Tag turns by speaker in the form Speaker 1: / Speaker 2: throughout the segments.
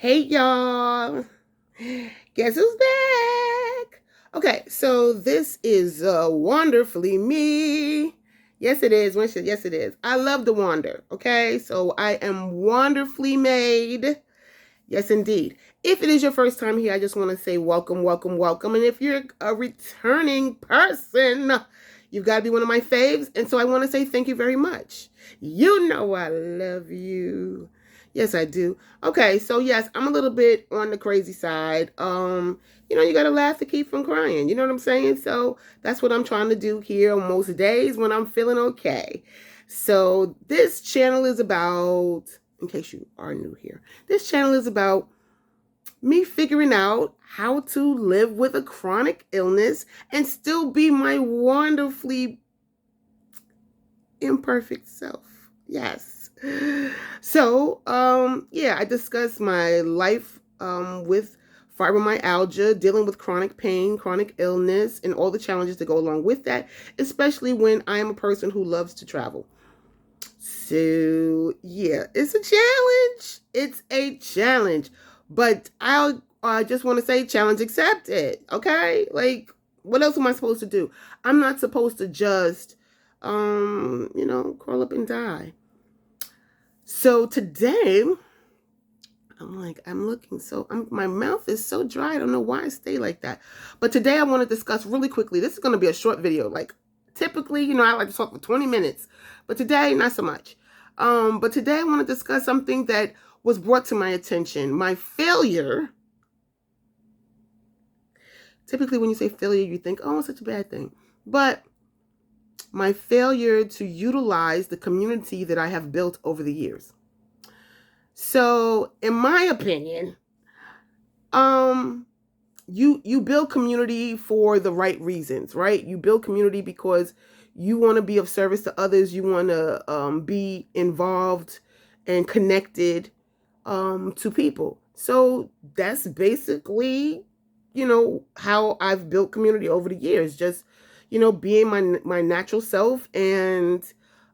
Speaker 1: Hey y'all, guess who's back? Okay, so this is Wonderfully Me. Yes, it is. Yes, it is. I love to wander. Okay, so I am wonderfully made. Yes, indeed. If it is your first time here, I just want to say welcome, welcome, welcome. And if you're a returning person, you've got to be one of my faves. And so I want to say thank you very much. You know I love you. Yes, I do. Okay, so yes, I'm a little bit on the crazy side. You gotta laugh to keep from crying. You know what I'm saying? So that's what I'm trying to do here on most days when I'm feeling okay. So this channel is about, in case you are new here, this channel is about me figuring out how to live with a chronic illness and still be my wonderfully imperfect self. Yes. So, yeah, I discussed my life with fibromyalgia, dealing with chronic pain, chronic illness, and all the challenges that go along with that, especially when I am a person who loves to travel. So, yeah, it's a challenge. It's a challenge. But I just want to say challenge accepted. Okay? Like, what else am I supposed to do? I'm not supposed to just curl up and die. So today, my mouth is so dry. I don't know why I stay like that. But today I want to discuss really quickly. This is going to be a short video. Like, typically, I like to talk for 20 minutes, but today, not so much. But today I want to discuss something that was brought to my attention. My failure. Typically, when you say failure, you think, oh, it's such a bad thing. But my failure to utilize the community that I have built over the years. So, in my opinion, you build community for the right reasons, right? You build community because you want to be of service to others. You want to be involved and connected to people. So that's basically, how I've built community over the years. Just, being my natural self and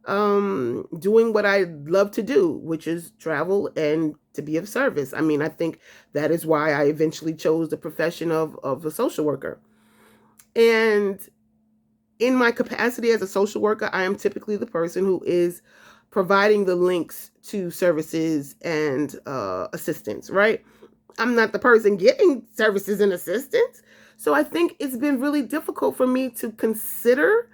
Speaker 1: doing what I love to do, which is travel and to be of service. I mean, I think that is why I eventually chose the profession of a social worker. And in my capacity as a social worker, I am typically the person who is providing the links to services and assistance, right? I'm not the person getting services and assistance. So I think it's been really difficult for me to consider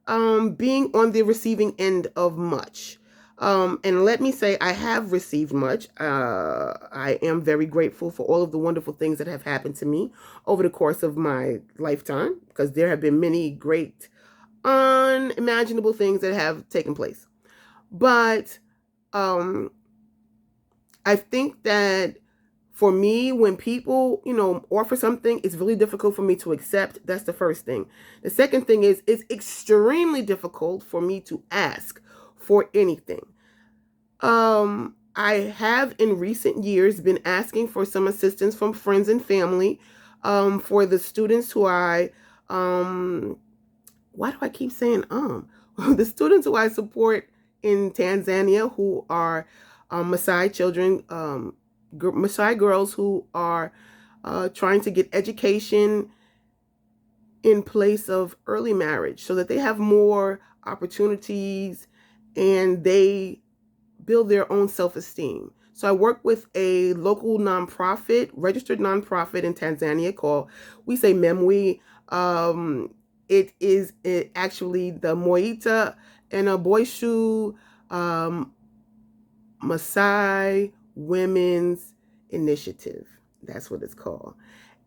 Speaker 1: being on the receiving end of much. And let me say, I have received much. I am very grateful for all of the wonderful things that have happened to me over the course of my lifetime, because there have been many great, unimaginable things that have taken place. But I think that for me, when people, offer something, it's really difficult for me to accept. That's the first thing. The second thing is, it's extremely difficult for me to ask for anything. I have in recent years been asking for some assistance from friends and family, for the students who why do I keep saying, the students who I support in Tanzania, who are Maasai children, Maasai girls who are trying to get education in place of early marriage so that they have more opportunities and they build their own self-esteem. So I work with a local nonprofit, registered nonprofit in Tanzania called, we say MEMWI. Actually the Moita and a Boishu Maasai Women's Initiative. That's what it's called.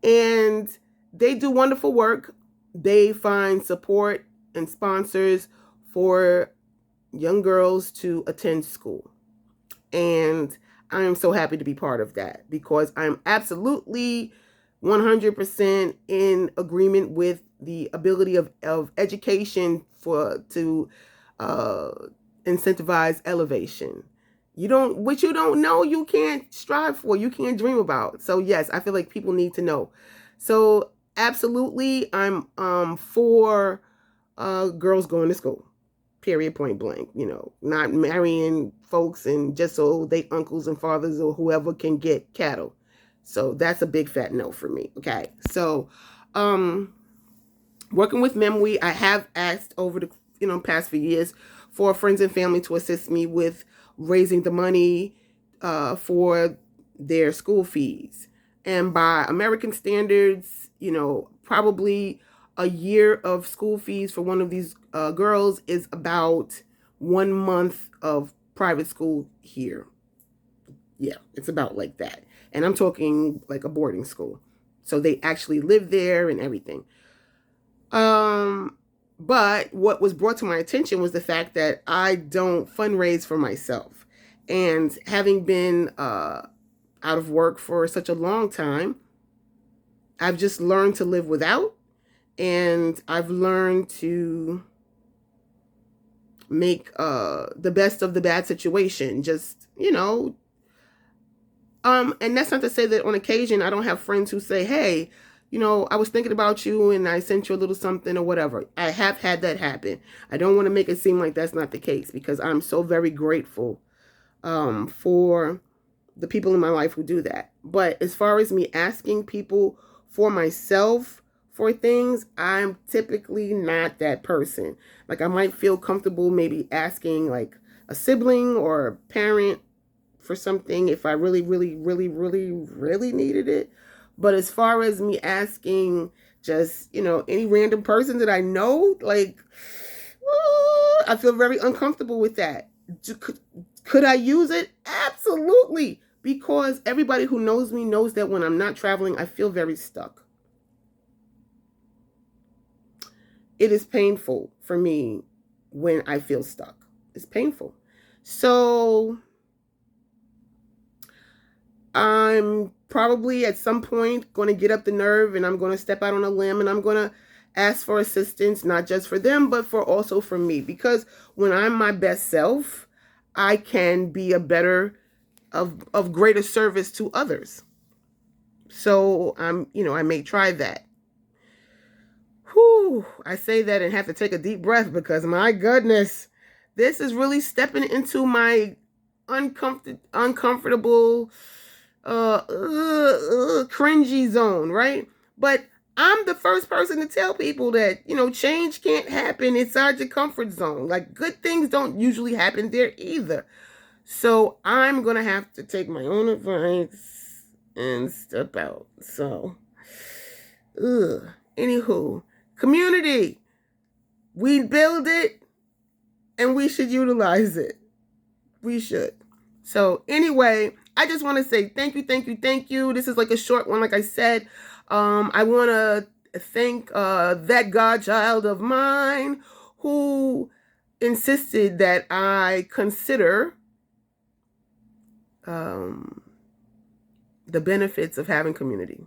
Speaker 1: And they do wonderful work. They find support and sponsors for young girls to attend school. And I am so happy to be part of that, because I'm absolutely 100% in agreement with the ability of education to incentivize elevation. What you don't know, you can't strive for, you can't dream about. So yes, I feel like people need to know. So absolutely, I'm for girls going to school. period, point blank. Not marrying folks and just so they uncles and fathers or whoever can get cattle. So that's a big fat no for me. Okay. So, working with MemWe, I have asked over the past few years for friends and family to assist me with raising the money for their school fees. And by American standards, probably a year of school fees for one of these girls is about 1 month of private school here. Yeah, it's about like that. And I'm talking like a boarding school. So they actually live there and everything. But what was brought to my attention was the fact that I don't fundraise for myself. And having been out of work for such a long time, I've just learned to live without. And I've learned to make the best of the bad situation. Just, and that's not to say that on occasion I don't have friends who say, hey, I was thinking about you and I sent you a little something or whatever. I have had that happen. I don't want to make it seem like that's not the case because I'm so very grateful for the people in my life who do that. But as far as me asking people for myself for things, I'm typically not that person. Like I might feel comfortable maybe asking like a sibling or a parent for something if I really, really, really, really, really needed it. But as far as me asking just, any random person that I know, like, I feel very uncomfortable with that. Could I use it? Absolutely. Because everybody who knows me knows that when I'm not traveling, I feel very stuck. It is painful for me when I feel stuck. It's painful. So I'm probably at some point going to get up the nerve and I'm going to step out on a limb and I'm going to ask for assistance, not just for them, but also for me. Because when I'm my best self, I can be a better, of greater service to others. So I may try that. Whew, I say that and have to take a deep breath because my goodness, this is really stepping into my uncomfortable, cringy zone, right? But I'm the first person to tell people that, change can't happen inside your comfort zone. Like good things don't usually happen there either. So I'm going to have to take my own advice and step out. So, anywho, community, we build it and we should utilize it. We should. So anyway, I just want to say thank you, thank you, thank you. This is like a short one, like I said. I want to thank that godchild of mine who insisted that I consider the benefits of having community.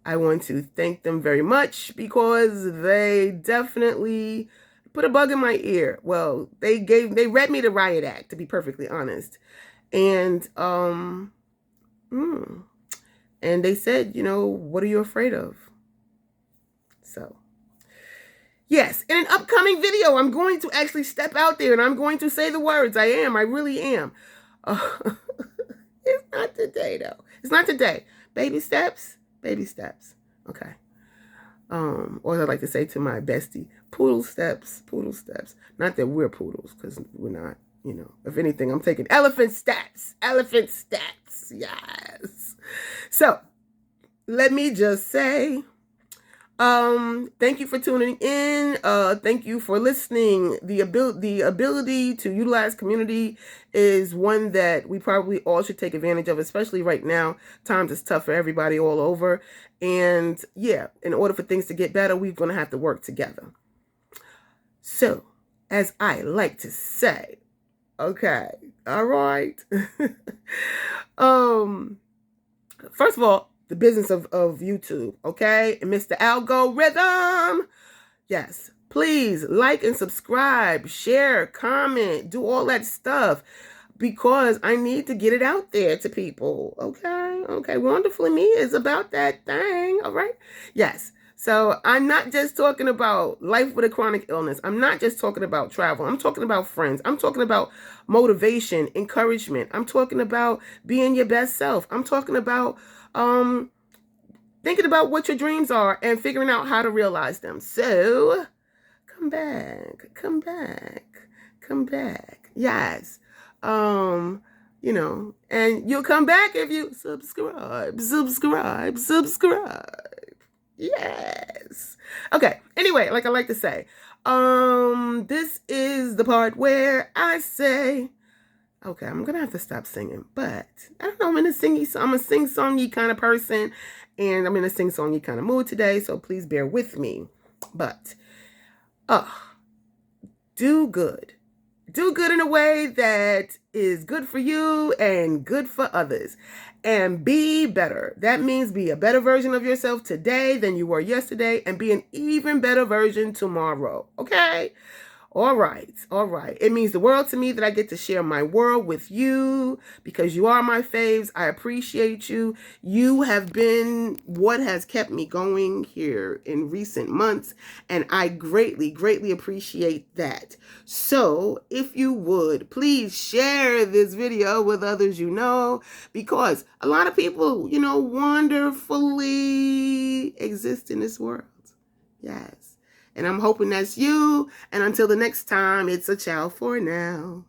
Speaker 1: I want to thank them very much because they definitely put a bug in my ear. Well, they read me the Riot Act, to be perfectly honest. And and they said, what are you afraid of? So, yes, in an upcoming video, I'm going to actually step out there and I'm going to say the words. I really am. It's not today, though. It's not today. Baby steps, baby steps. Okay. Or as I like to say to my bestie, poodle steps, poodle steps. Not that we're poodles, because we're not, If anything, I'm taking elephant steps. Elephant steps. Yes. So, let me just say, thank you for tuning in. Thank you for listening. The ability to utilize community is one that we probably all should take advantage of, especially right now. Times is tough for everybody all over. And yeah, in order for things to get better, we're going to have to work together. So, as I like to say, okay, all right. First of all, the business of YouTube, okay? And Mr. Algorithm. Yes, please like and subscribe, share, comment, do all that stuff because I need to get it out there to people, okay? Okay, Wonderfully Me is about that thing, all right? Yes. So I'm not just talking about life with a chronic illness. I'm not just talking about travel. I'm talking about friends. I'm talking about motivation, encouragement. I'm talking about being your best self. I'm talking about um, thinking about what your dreams are and figuring out how to realize them. So come back, come back, come back. Yes. And you'll come back if you subscribe. Yes. Okay. Anyway, like I like to say, this is the part where I say, okay, I'm gonna have to stop singing, but I don't know. I'm in a sing-songy kind of person, and I'm in a sing-songy kind of mood today. So please bear with me. But, do good. Do good in a way that is good for you and good for others. And be better. That means be a better version of yourself today than you were yesterday, and be an even better version tomorrow. Okay? All right. It means the world to me that I get to share my world with you because you are my faves. I appreciate you. You have been what has kept me going here in recent months, and I greatly, greatly appreciate that. So if you would, please share this video with others you know, because a lot of people, wonderfully exist in this world. Yes. And I'm hoping that's you. And until the next time, it's a ciao for now.